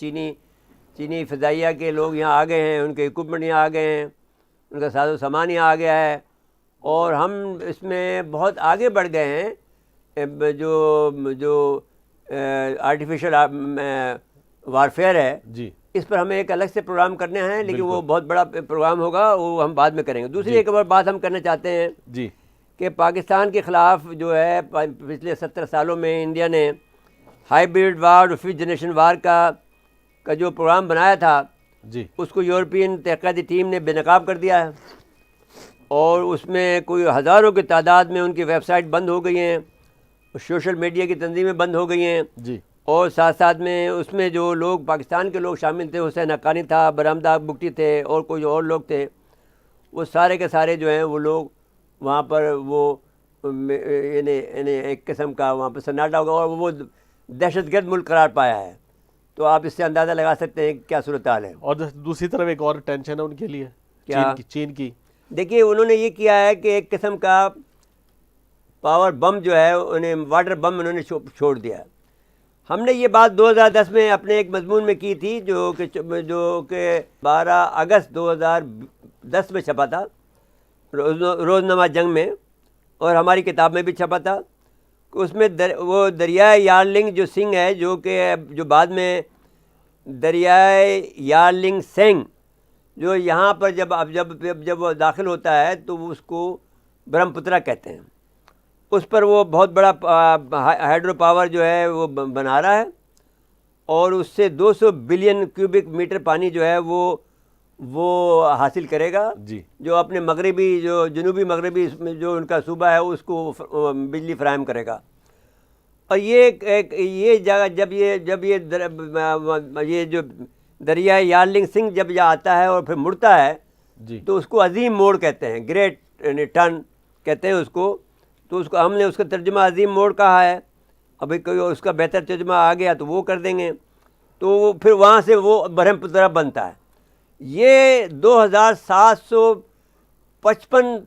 چینی فضائیہ کے لوگ یہاں آ گئے ہیں، ان کے اکوپمنٹ یہاں آ گئے ہیں، ان کا ساز و سامان یہاں آ گیا ہے، اور ہم اس میں بہت آگے بڑھ گئے ہیں. جو آرٹیفیشل وارفیئر ہے، جی اس پر ہمیں ایک الگ سے پروگرام کرنے ہیں، لیکن وہ بہت بڑا پروگرام ہوگا، وہ ہم بعد میں کریں گے. دوسری ایک اور بات ہم کرنا چاہتے ہیں جی کہ پاکستان کے خلاف جو ہے پچھلے 70 سالوں میں انڈیا نے ہائیبریڈ وار اور 5th جنریشن وار کا جو پروگرام بنایا تھا، جی اس کو یورپین تحقیقاتی ٹیم نے بے نقاب کر دیا ہے، اور اس میں کوئی ہزاروں کی تعداد میں ان کی ویب سائٹ بند ہو گئی ہیں، سوشل میڈیا کی تنظیمیں بند ہو گئی ہیں. جی اور ساتھ ساتھ میں اس میں جو لوگ پاکستان کے لوگ شامل تھے، حسین حقانی تھا، برہمدہ بگٹی تھے، اور کوئی اور لوگ تھے، وہ سارے کے سارے جو ہیں وہ لوگ وہاں پر وہ یعنی ایک قسم کا وہاں پہ سناٹا ہوگا، اور وہ دہشت گرد ملک قرار پایا ہے. تو آپ اس سے اندازہ لگا سکتے ہیں کہ کیا صورتحال ہے. اور دوسری طرف ایک اور ٹینشن ہے ان کے لیے، کیا؟ چین کی. دیکھیے انہوں نے یہ کیا ہے کہ ایک قسم کا پاور بم جو ہے، انہیں واٹر بم انہوں نے چھوڑ دیا. ہم نے یہ بات 2010 میں اپنے ایک مضمون میں کی تھی، جو کہ 12 اگست 2010 میں چھپا تھا، روزنامہ جنگ میں، اور ہماری کتاب میں بھی چھپا تھا. اس میں وہ دریائے یارلنگ جو سنگھ ہے، جو بعد میں دریائے یارلنگ سنگھ، جو یہاں پر جب وہ داخل ہوتا ہے تو وہ اس کو برہم پترا کہتے ہیں. اس پر وہ بہت بڑا ہائیڈرو پاور جو ہے وہ بنا رہا ہے، اور اس سے 200 بلین کیوبک میٹر پانی جو ہے وہ حاصل کرے گا، جی جو اپنے جنوبی مغربی اس میں جو ان کا صوبہ ہے اس کو بجلی فراہم کرے گا. اور یہ جگہ جب یہ جو دریائے یارلنگ سنگھ جب یہ آتا ہے اور پھر مڑتا ہے، جی تو اس کو عظیم موڑ کہتے ہیں، گریٹ ٹرن کہتے ہیں اس کو. تو ہم نے اس کا ترجمہ عظیم موڑ کہا ہے. ابھی کوئی اس کا بہتر ترجمہ آ گیا تو وہ کر دیں گے. تو پھر وہاں سے وہ برہم پترا بنتا ہے. یہ 2755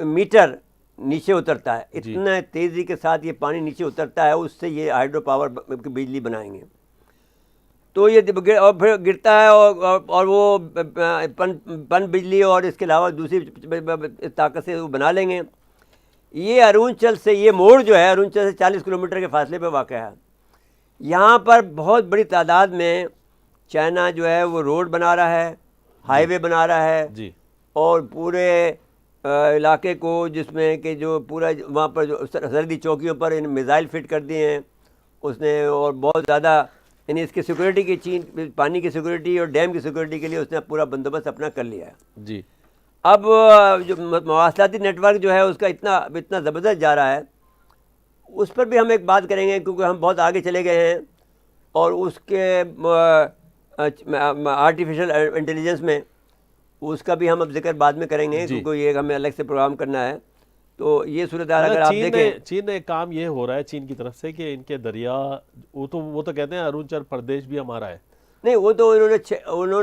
میٹر نیچے اترتا ہے. اتنا تیزی کے ساتھ یہ پانی نیچے اترتا ہے، اس سے یہ ہائیڈرو پاور کی بجلی بنائیں گے. تو یہ اور پھر گرتا ہے، اور وہ پن بجلی اور اس کے علاوہ دوسری طاقت سے وہ بنا لیں گے. یہ ارونچل سے، یہ موڑ جو ہے ارونچل سے 40 کلومیٹر کے فاصلے پہ واقع ہے. یہاں پر بہت بڑی تعداد میں چائنا جو ہے وہ روڈ بنا رہا ہے، ہائی وے بنا رہا ہے، جی اور پورے علاقے کو، جس میں کہ جو پورا وہاں پر جو سرحدی چوکیوں پر میزائل فٹ کر دیے ہیں اس نے، اور بہت زیادہ یعنی اس کی سیکورٹی کی چین، پانی کی سیکورٹی اور ڈیم کی سیکورٹی کے لیے اس نے پورا بندوبست اپنا کر لیا ہے. جی اب جو مواصلاتی نیٹ ورک جو ہے اس کا اتنا زبردست جا رہا ہے، اس پر بھی ہم ایک بات کریں گے، کیونکہ ہم بہت آگے چلے گئے ہیں. اور اس کے آرٹیفیشل انٹیلیجنس میں اس کا بھی ہم اب ذکر بعد میں کریں گے، کیونکہ یہ ہمیں الگ سے پروگرام کرنا ہے. تو یہ صورتحال اگر آپ دیکھیں، چین نے کام یہ ہو رہا ہے چین کی طرف سے کہ ان کے دریا، وہ تو کہتے ہیں اروناچل پردیش بھی ہمارا ہے. نہیں، وہ تو انہوں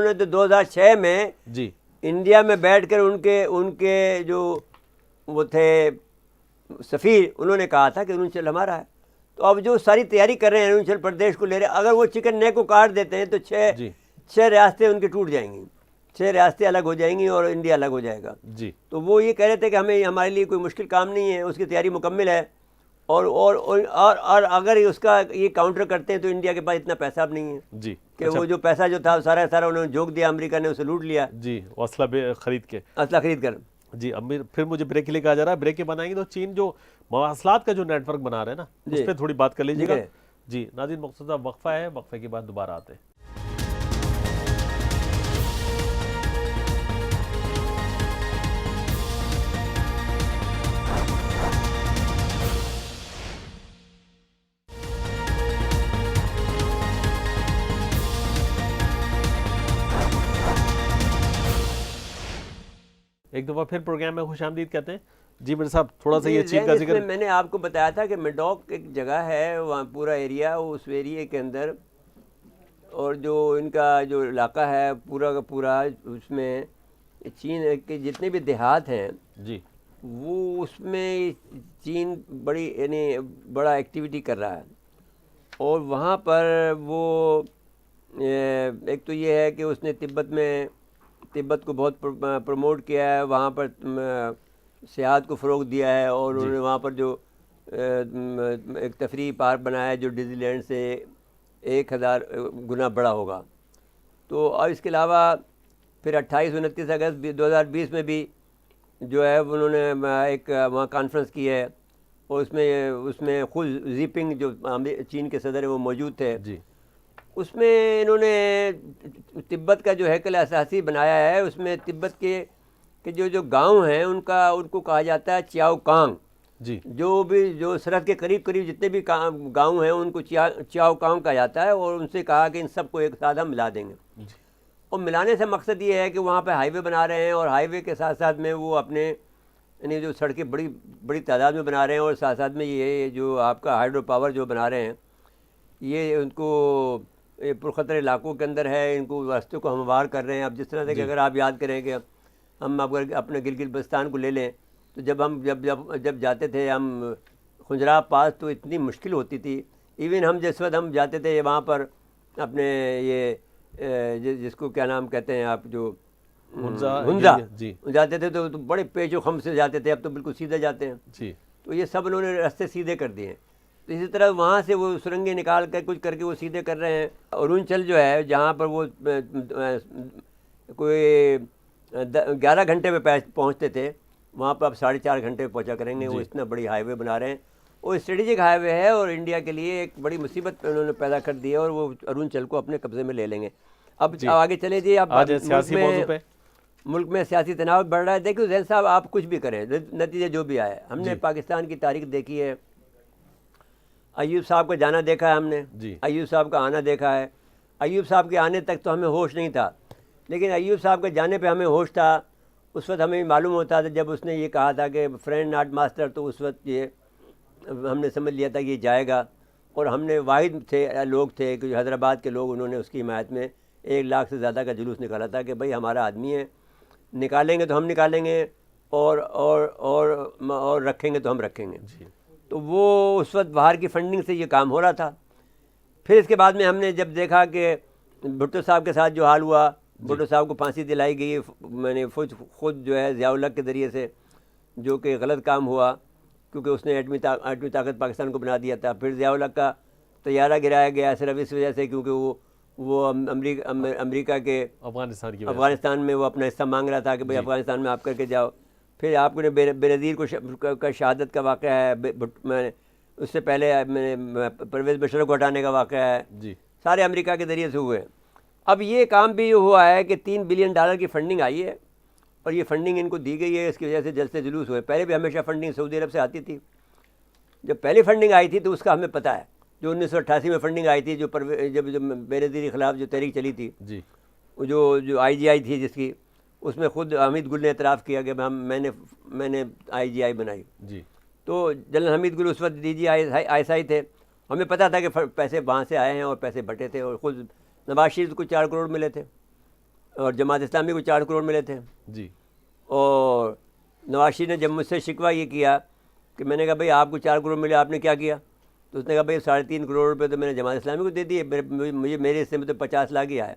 نے تو 2006 میں جی انڈیا میں بیٹھ کر ان کے جو وہ تھے سفیر، انہوں نے کہا تھا کہ اروناچل ہمارا ہے. تو اب جو ساری تیاری کر رہے ہیں اروناچل پردیش کو لے رہے ہیں، اگر وہ چکن نیک کو کاٹ دیتے ہیں تو چھ ریاستیں ان کی ٹوٹ جائیں گی، 6 ریاستیں الگ ہو جائیں گی اور انڈیا الگ ہو جائے گا. جی تو وہ یہ کہہ رہے تھے کہ ہمارے لیے کوئی مشکل کام نہیں ہے، اس کی تیاری مکمل ہے. اور اگر اس کا یہ کاؤنٹر کرتے ہیں تو انڈیا کے پاس اتنا پیسہ اب نہیں ہے. جی کہ وہ جو پیسہ جو تھا سارا انہوں نے جھونک دیا، امریکہ نے اسے لوٹ لیا. جی اسلحہ خرید کر. جی اب پھر مجھے بریک کے لیے کہا جا رہا ہے، بریک کے بنائیں گے تو چین جو مواصلات کا جو نیٹ ورک بنا رہے ہیں نا، اس پہ تھوڑی بات کر لیجیے گا. جی ناظرین، مختصر وقفہ ہے، وقفے کے بعد دوبارہ آتے ہیں. ایک دفعہ پھر پروگرام میں خوش آمدید کہتے ہیں. جی مرزا صاحب، تھوڑا سا یہ چین کا ذکر. میں نے آپ کو بتایا تھا کہ میڈوک ایک جگہ ہے، وہاں پورا ایریا، اس ایریے کے اندر، اور جو ان کا جو علاقہ ہے پورا کا پورا، اس میں چین کے جتنے بھی دیہات ہیں، جی وہ اس میں چین بڑی یعنی بڑا ایکٹیویٹی کر رہا ہے، اور وہاں پر وہ ایک تو یہ ہے کہ اس نے تبت کو بہت پروموٹ کیا ہے، وہاں پر سیاحت کو فروغ دیا ہے، اور انہوں نے وہاں پر جو ایک تفریحی پارک بنایا ہے جو ڈزنی لینڈ سے 1000 گنا بڑا ہوگا۔ تو اور اس کے علاوہ پھر 28-29 اگست 2020 میں بھی جو ہے انہوں نے ایک وہاں کانفرنس کی ہے، اور اس میں خود زی پنگ جو چین کے صدر ہیں وہ موجود تھے۔ جی، اس میں انہوں نے تبت کا جو ہیکل اساسی بنایا ہے، اس میں تبت کے جو گاؤں ہیں ان کو کہا جاتا ہے چیاؤ کانگ۔ جی، جو سرحد کے قریب جتنے بھی گاؤں ہیں ان کو چیاؤ کانگ کہا جاتا ہے، اور ان سے کہا کہ ان سب کو ایک ساتھ ہم ملا دیں گے۔ اور ملانے سے مقصد یہ ہے کہ وہاں پہ ہائی وے بنا رہے ہیں، اور ہائی وے کے ساتھ ساتھ میں وہ اپنے یعنی جو سڑکیں بڑی تعداد میں بنا رہے ہیں، اور ساتھ ساتھ میں یہ جو آپ کا ہائیڈرو پاور جو بنا رہے ہیں، یہ ان کو پرخطر علاقوں کے اندر ہے، ان کو راستوں کو ہموار کر رہے ہیں۔ اب جس طرح سے کہ اگر آپ یاد کریں کہ ہم اگر اپنے گلگت بلتستان کو لے لیں تو جب جاتے تھے ہم خنجراب پاس تو اتنی مشکل ہوتی تھی، ایون ہم جس وقت ہم جاتے تھے وہاں پر اپنے یہ جس کو کیا نام کہتے ہیں آپ، جو ہنزا جاتے تھے تو بڑے پیچ و خم سے جاتے تھے، اب تو بالکل سیدھے جاتے ہیں۔ جی، تو یہ سب انہوں نے راستے سیدھے کر دیے ہیں۔ تو اسی طرح وہاں سے وہ سرنگیں نکال کر کچھ کر کے وہ سیدھے کر رہے ہیں۔ اروناچل جو ہے جہاں پر وہ کوئی 11 گھنٹے پہ پہنچتے تھے، وہاں پہ اب 4.5 گھنٹے پہ پہنچا کریں گے۔ وہ اتنا بڑی ہائی وے بنا رہے ہیں، وہ اسٹریٹجک ہائی وے ہے، اور انڈیا کے لیے ایک بڑی مصیبت انہوں نے پیدا کر دی ہے، اور وہ اروناچل کو اپنے قبضے میں لے لیں گے۔ اب آگے چلے جی، اب ملک میں سیاسی تناؤ بڑھ رہا ہے۔ دیکھو زین صاحب، آپ کچھ بھی کریں، نتیجہ جو بھی آئے، ہم نے پاکستان کی تاریخ دیکھی ہے، ایوب صاحب کا جانا دیکھا ہے ہم نے، ایوب صاحب کا آنا دیکھا ہے۔ ایوب صاحب کے آنے تک تو ہمیں ہوش نہیں تھا، لیکن ایوب صاحب کے جانے پہ ہمیں ہوش تھا۔ اس وقت ہمیں معلوم ہوتا تھا جب اس نے یہ کہا تھا کہ فرینڈ ناٹ ماسٹر، تو اس وقت یہ ہم نے سمجھ لیا تھا کہ یہ جائے گا، اور ہم نے واحد لوگ تھے کہ حیدرآباد کے لوگ، انہوں نے اس کی حمایت میں 1 لاکھ سے زیادہ کا جلوس نکالا تھا کہ بھائی ہمارا آدمی ہے، نکالیں گے تو ہم نکالیں گے، اور رکھیں گے تو ہم رکھیں گے۔ تو وہ اس وقت باہر کی فنڈنگ سے یہ کام ہو رہا تھا۔ پھر اس کے بعد میں ہم نے جب دیکھا کہ بھٹو صاحب کے ساتھ جو حال ہوا، بھٹو صاحب کو پھانسی دلائی گئی، میں نے خود جو ہے ضیاء الحق کے ذریعے سے، جو کہ غلط کام ہوا کیونکہ اس نے ایٹمی طاقت پاکستان کو بنا دیا تھا۔ پھر ضیاء الحق کا طیارہ گرایا گیا صرف اس وجہ سے کیونکہ وہ امریکہ کے افغانستان میں وہ اپنا حصہ مانگ رہا تھا کہ بھائی افغانستان میں آپ کر کے جاؤ۔ پھر آپ نے بینظیر کا شہادت کا واقعہ ہے، میں اس سے پہلے پرویز مشرف کو ہٹانے کا واقعہ ہے، سارے امریکہ کے ذریعے سے ہوئے۔ اب یہ کام بھی ہوا ہے کہ $3 بلین کی فنڈنگ آئی ہے، اور یہ فنڈنگ ان کو دی گئی ہے، اس کی وجہ سے جلسے جلوس ہوئے۔ پہلے بھی ہمیشہ فنڈنگ سعودی عرب سے آتی تھی۔ جب پہلی فنڈنگ آئی تھی تو اس کا ہمیں پتہ ہے، جو 1988 میں فنڈنگ آئی تھی، جب بینظیر کے خلاف جو تحریک چلی تھی، جو IGI تھی جس کی، اس میں خود حمید گل نے اعتراف کیا کہ میں نے IGI بنائی۔ تو جنرل حمید گل اس وقت DGI تھے، ہمیں پتہ تھا کہ پیسے وہاں سے آئے ہیں اور پیسے بٹے تھے، اور خود نواز شریف کو 4 کروڑ ملے تھے، اور جماعت اسلامی کو 4 کروڑ ملے تھے۔ اور نواز شریف نے جب مجھ سے شکوہ یہ کیا کہ میں نے کہا بھائی آپ کو 4 کروڑ ملے، آپ نے کیا کیا؟ تو اس نے کہا بھائی 3.5 کروڑ روپے تو میں نے جماعت اسلامی کو دے دیے، مجھے میرے حصے میں تو 50 لاکھ ہی آیا۔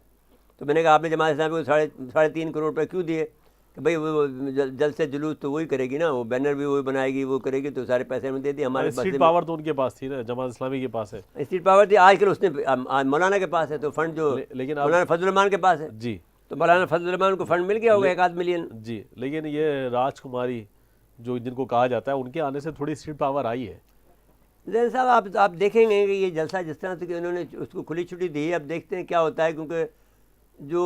تو میں نے کہا آپ نے جماعت اسلامی کو 3.5 کروڑ روپے کیوں دیے؟ کہ بھائی وہ جلد سے جلوس تو وہی کرے گی نا، وہ بینر بھی وہی بنائے گی، وہ کرے گی، تو سارے پیسے ہمیں دے دیے۔ ہمارے پاس اسٹریٹ پاور تو ان کے پاس تھی نا، جماعت اسلامی کے پاس ہے اسٹریٹ پاور تھی، آج کل اس نے مولانا کے پاس ہے، تو فنڈ جو مولانا فضل الرحمان کے پاس ہے، تو مولانا فضل الرحمان کو فنڈ مل گیا ہوگا 1-8 ملین۔ لیکن یہ راج کماری جو جن کو کہا جاتا ہے، ان کے آنے سے تھوڑی اسٹریٹ پاور آئی ہے۔ زین صاحب آپ دیکھیں گے کہ یہ جلسہ جس طرح سے کہ انہوں نے اس کو کھلی چھٹی دی ہے، اب دیکھتے ہیں کیا ہوتا ہے، کیونکہ جو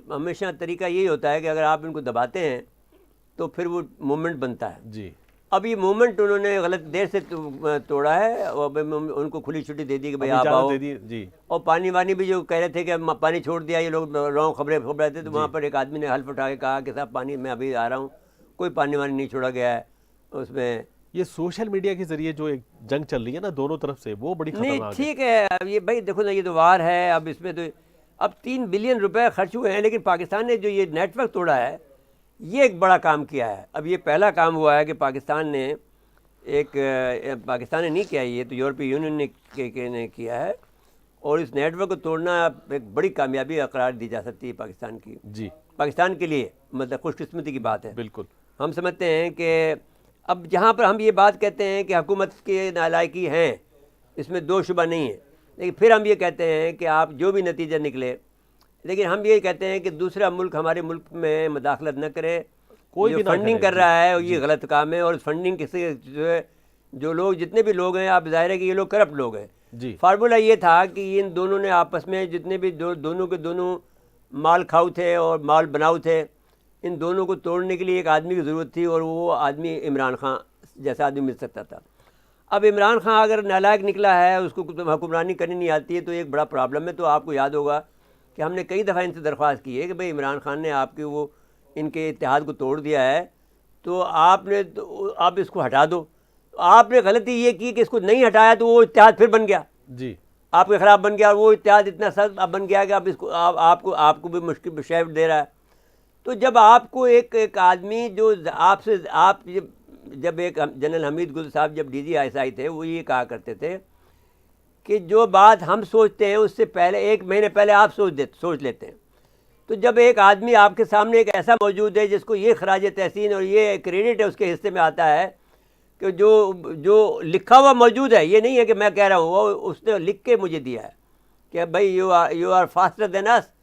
ہمیشہ طریقہ یہی ہوتا ہے کہ اگر آپ ان کو دباتے ہیں تو پھر وہ موومنٹ بنتا ہے۔ اب یہ موومنٹ انہوں نے غلط دیر سے توڑا ہے، اور ان کو کھلی چھٹی دے دی کہ بھائی آپ آؤ۔ اور پانی وانی بھی جو کہہ رہے تھے کہ پانی چھوڑ دیا، یہ لوگ رونگ خبریں پھیلا رہے تھے، تو وہاں پر ایک آدمی نے حلف اٹھا کے کہا کہ صاحب پانی میں ابھی آ رہا ہوں، کوئی پانی وانی نہیں چھوڑا گیا ہے اس میں۔ یہ سوشل میڈیا کے ذریعے جو ایک جنگ چل رہی ہے نا دونوں طرف سے، وہ بڑی خطرناک ہے۔ نہیں ٹھیک ہے، اب یہ بھائی دیکھو نا، یہ تو وار ہے، اب اس میں تو اب 3 بلین روپے خرچ ہوئے ہیں، لیکن پاکستان نے جو یہ نیٹ ورک توڑا ہے، یہ ایک بڑا کام کیا ہے. اب یہ پہلا کام ہوا ہے کہ پاکستان نے پاکستان نے نہیں کیا، یہ تو یورپی یونین نے کیا ہے، اور اس نیٹ ورک کو توڑنا ایک بڑی کامیابی قرار دی جا سکتی ہے پاکستان کی. جی پاکستان کے لیے مطلب خوش قسمتی کی بات ہے. بالکل. ہم سمجھتے ہیں کہ اب جہاں پر ہم یہ بات کہتے ہیں کہ حکومت کے نالائقی ہیں، اس میں دو شبہ نہیں ہے، لیکن پھر ہم یہ کہتے ہیں کہ آپ جو بھی نتیجہ نکلے، لیکن ہم یہ کہتے ہیں کہ دوسرا ملک ہمارے ملک میں مداخلت نہ کرے. کوئی جو بھی نہ فنڈنگ کرے. کر رہا ہے یہ غلط کام ہے، اور فنڈنگ کسی جو لوگ جتنے بھی لوگ ہیں، آپ ظاہر ہے کہ یہ لوگ کرپٹ لوگ ہیں. جی فارمولہ یہ تھا کہ ان دونوں نے آپس میں جتنے بھی دونوں کے دونوں مال کھاؤ تھے اور مال بناؤ تھے، ان دونوں کو توڑنے کے لیے ایک آدمی کی ضرورت تھی، اور وہ آدمی عمران خان جیسا آدمی مل سکتا تھا. اب عمران خان اگر نالائق نکلا ہے، اس کو حکمرانی کرنی نہیں آتی ہے، تو ایک بڑا پرابلم ہے. تو آپ کو یاد ہوگا کہ ہم نے کئی دفعہ ان سے درخواست کی ہے کہ بھئی عمران خان نے آپ کے ان کے اتحاد کو توڑ دیا ہے، تو آپ اس کو ہٹا دو. آپ نے غلطی یہ کی کہ اس کو نہیں ہٹایا، تو وہ اتحاد پھر بن گیا، جی آپ کے خلاف بن گیا، اور وہ اتحاد اتنا سخت بن گیا کہ اب اس کو آپ کو بھی مشکل شیفٹ دے رہا ہے. تو جب آپ کو ایک آدمی جو آپ جب ایک جنرل حمید گل صاحب جب DGI تھے، وہ یہ کہا کرتے تھے کہ جو بات ہم سوچتے ہیں اس سے پہلے 1 مہینے پہلے آپ سوچ لیتے ہیں. تو جب ایک آدمی آپ کے سامنے ایک ایسا موجود ہے جس کو یہ خراج تحسین اور یہ کریڈٹ ہے اس کے حصے میں آتا ہے کہ جو لکھا ہوا موجود ہے، یہ نہیں ہے کہ میں کہہ رہا ہوں، وہ اس نے لکھ کے مجھے دیا ہے کہ بھائی یو آر فاسٹر دین اس.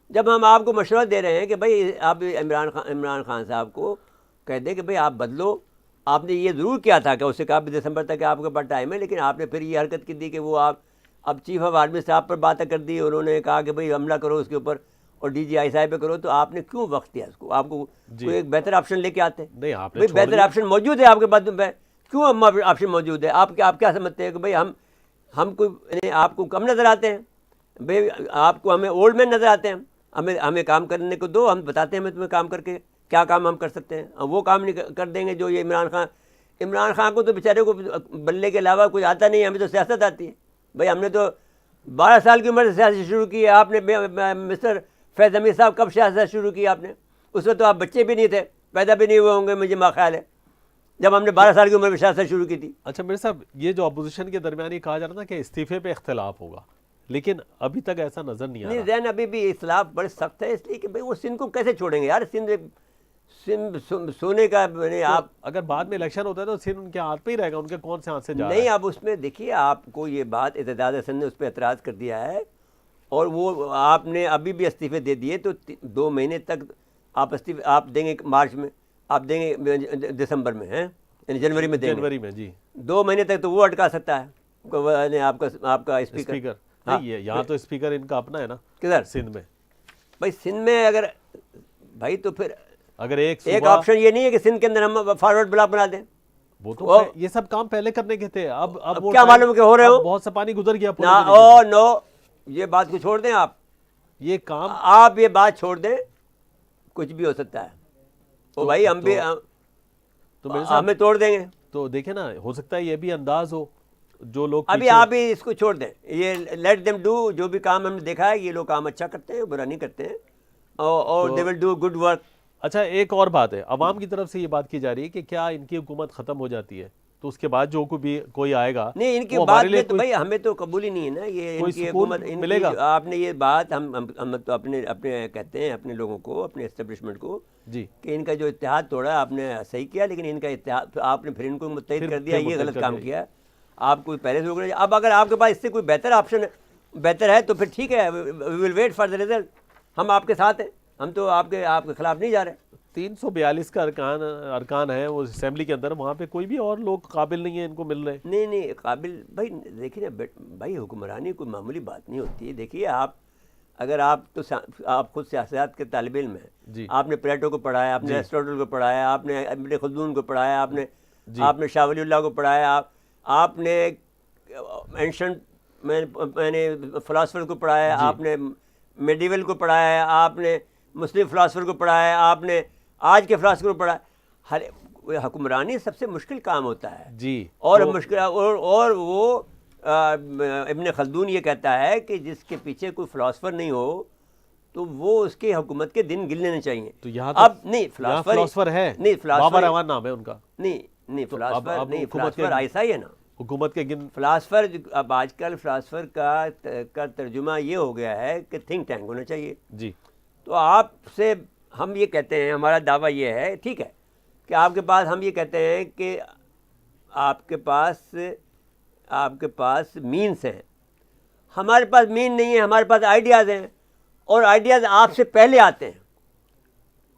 جب ہم آپ کو مشورہ دے رہے ہیں کہ بھائی آپ عمران خان صاحب کو کہہ دیں کہ بھئی آپ بدلو. آپ نے یہ ضرور کیا تھا کہ اسے کہا دسمبر تک آپ کے پاس ٹائم ہے، لیکن آپ نے پھر یہ حرکت کی تھی کہ وہ آپ اب چیف آف آرمی صاحب پر باتیں کر دی، انہوں نے کہا کہ بھئی حملہ کرو اس کے اوپر اور DGI صاحب پہ کرو. تو آپ نے کیوں وقت دیا اس کو؟ آپ کو کوئی ایک بہتر آپشن لے کے آتے ہیں. نہیں، آپ نے بھئی بہتر آپشن موجود ہے آپ کے پاس، کیوں آپشن موجود ہے؟ آپ کیا سمجھتے ہیں کہ بھئی ہم کوئی آپ کو کم نظر آتے ہیں؟ بھئی آپ کو ہمیں اولڈ مین نظر آتے ہیں؟ ہمیں کام کرنے کو دو، ہم بتاتے ہیں ہمیں تمہیں کام کر کے کیا کام ہم کر سکتے ہیں. وہ کام نہیں کر دیں گے جو یہ عمران خان کو تو بیچارے کو بلے کے علاوہ کچھ آتا نہیں ہے. ہمیں تو سیاست آتی ہے. بھئی ہم نے تو 12 سال کی عمر سے سیاست شروع کی ہے. آپ نے مسٹر فیض حمید صاحب کب سیاست شروع کی آپ نے؟ اس وقت تو آپ بچے بھی نہیں تھے، پیدا بھی نہیں ہوئے ہوں گے مجھے خیال ہے، جب ہم نے 12 سال کی عمر میں سیاست شروع کی تھی. اچھا میرے صاحب، یہ جو اپوزیشن کے درمیان یہ کہا جا رہا تھا کہ استعفے پہ اختلاف ہوگا، لیکن ابھی تک ایسا نظر نہیں آ رہا. زین ابھی بھی اختلاف بڑے سخت ہے، اس لیے کہ بھئی وہ سندھ کو کیسے چھوڑیں گے یار؟ سندھ سونے کا آپ اگر بعد میں الیکشن ہوتا ہے تو سندھ ان کے ہاتھ پہ ہی رہے گا، ان کے کون سے ہاتھ سے جا رہا ہے؟ نہیں. اب اس میں دیکھیے، آپ کو یہ بات اعتداد حسن نے اس پہ اعتراض کر دیا ہے، اور وہ آپ نے ابھی بھی استعفے دے دیے. تو 2 مہینے تک آپ دیں گے مارچ میں، آپ دیں گے دسمبر میں، ہیں یعنی جنوری میں دیں گے. جنوری میں جی 2 مہینے تک تو وہ اٹکا سکتا ہے آپ کا اسپیکر. نہیں، یہاں تو اسپیکر ان کا اپنا ہے نا کدھر؟ سندھ میں. بھائی سندھ میں اگر بھائی تو پھر اگر ایک آپشن یہ نہیں ہے کہ سندھ کے اندر ہم فارورڈ بلاک بنا دیں. وہ تو یہ سب کام پہلے کرنے کے تھے، اب کیا معلوم کہ ہو رہے ہو؟ بہت سا پانی گزر گیا. نو یہ بات کو چھوڑ دیں آپ، یہ کام آپ یہ بات چھوڑ دیں، کچھ بھی ہو سکتا ہے. تو بھائی ہم بھی ہمیں توڑ دیں گے. تو دیکھیں نا، ہو سکتا ہے یہ بھی انداز ہو جو لوگ ابھی آپ ہی اس کو چھوڑ دیں، یہ لیٹ دیم ڈو. جو بھی کام ہم نے دیکھا ہے یہ لوگ کام اچھا کرتے ہیں، برا نہیں کرتے ہیں، اور دے ول ڈو گڈ ورک. اچھا ایک اور بات ہے، عوام کی طرف سے یہ بات کی جا رہی ہے کہ کیا ان کی حکومت ختم ہو جاتی ہے تو اس کے بعد جو کوئی آئے گا، نہیں ان کی بات میں تو بھائی ہمیں تو قبول ہی نہیں ہے نا یہ ان کی حکومت ملے گا. آپ نے یہ بات ہم تو اپنے کہتے ہیں اپنے لوگوں کو، اپنے اسٹیبلشمنٹ کو، جی کہ ان کا جو اتحاد توڑا آپ نے صحیح کیا، لیکن ان کا اتحاد آپ نے پھر ان کو متحد کر دیا، یہ غلط کام کیا. آپ کو پہلے سے روک رہے. اب اگر آپ کے پاس اس سے کوئی بہتر آپشن بہتر ہے تو پھر ٹھیک ہے، we will wait for the result. ہم آپ کے ساتھ ہیں، ہم تو آپ کے خلاف نہیں جا رہے. 342 کا ارکان ہے وہ اسمبلی کے اندر، وہاں پہ کوئی بھی اور لوگ قابل نہیں ہیں ان کو مل رہے. نہیں قابل. بھائی دیکھیے نا بھائی، حکمرانی کوئی معمولی بات نہیں ہوتی. دیکھیے اگر آپ خود سیاست کے طالب علم ہیں، آپ نے پلیٹو کو پڑھایا، آپ نے ایرسٹوٹل کو پڑھایا، آپ نے ابن خلدون کو پڑھایا، آپ نے شاہ ولی اللہ کو پڑھایا، آپ نے اینشنٹ فلاسفر کو پڑھایا، آپ نے میڈیول کو پڑھایا، آپ نے مسلم فلاسفر کو پڑھایا، آپ نے آج کے فلاسفر کو پڑھایا. ہر حکمرانی سب سے مشکل کام ہوتا ہے جی. اور مشکل اور وہ ابن خلدون یہ کہتا ہے کہ جس کے پیچھے کوئی فلاسفر نہیں ہو تو وہ اس کی حکومت کے دن گن لینے چاہیے. تو یہاں اب نہیں فلاسفر ہے, نہیں بابر احمد نام ہے ان کا. نہیں فلاسفر ایسا ہی ہے نا, حکومت کے گن فلاسفر. اب آج کل فلاسفر کا ترجمہ یہ ہو گیا ہے کہ تھنک ٹینک ہونا چاہیے. جی. تو آپ سے ہم یہ کہتے ہیں, ہمارا دعویٰ یہ ہے, ٹھیک ہے, کہ آپ کے پاس, ہم یہ کہتے ہیں کہ آپ کے پاس مینس ہیں, ہمارے پاس مین نہیں ہے, ہمارے پاس آئیڈیاز ہیں, اور آئیڈیاز آپ سے پہلے آتے ہیں.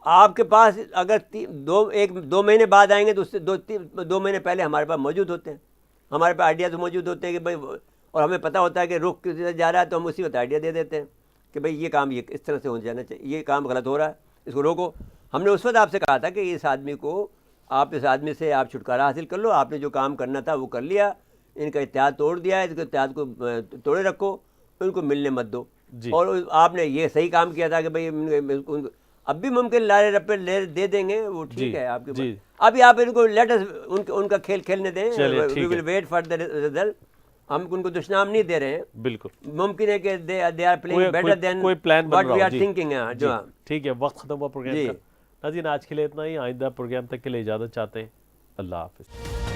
آپ کے پاس اگر 2 مہینے بعد آئیں گے تو اس سے 2 مہینے پہلے ہمارے پاس موجود ہوتے ہیں, ہمارے پاس آئیڈیاز موجود ہوتے ہیں کہ بھائی, اور ہمیں پتہ ہوتا ہے کہ رخ کس طرح جا رہا ہے, تو ہم اسی وقت آئیڈیا دے دیتے ہیں کہ بھائی یہ کام اس طرح سے ہو جانا چاہیے, یہ کام غلط ہو رہا ہے, اس کو روکو. ہم نے اس وقت آپ سے کہا تھا کہ اس آدمی سے آپ چھٹکارا حاصل کر لو, آپ نے جو کام کرنا تھا وہ کر لیا, ان کا اتحاد توڑ دیا ہے, اس کے اتحاد کو توڑے رکھو, ان کو ملنے مت دو. اور آپ نے یہ صحیح کام کیا تھا کہ بھائی اب بھی ممکن لارے رپے دے دیں گے, وہ ٹھیک ہے آپ کے پاس. ابھی آپ ان کو ان کا کھیل کھیلنے دیں, we will wait for the result. ہم ان کو دشنام نہیں دے رہے ہیں, بالکل ممکن ہے کہ they are playing better than what we are thinking. ٹھیک ہے, وقت ختم ہوا پروگرام کا. ناظرین آج کے لیے اتنا ہی, آئندہ پروگرام تک کے لیے اجازت چاہتے ہیں. اللہ حافظ.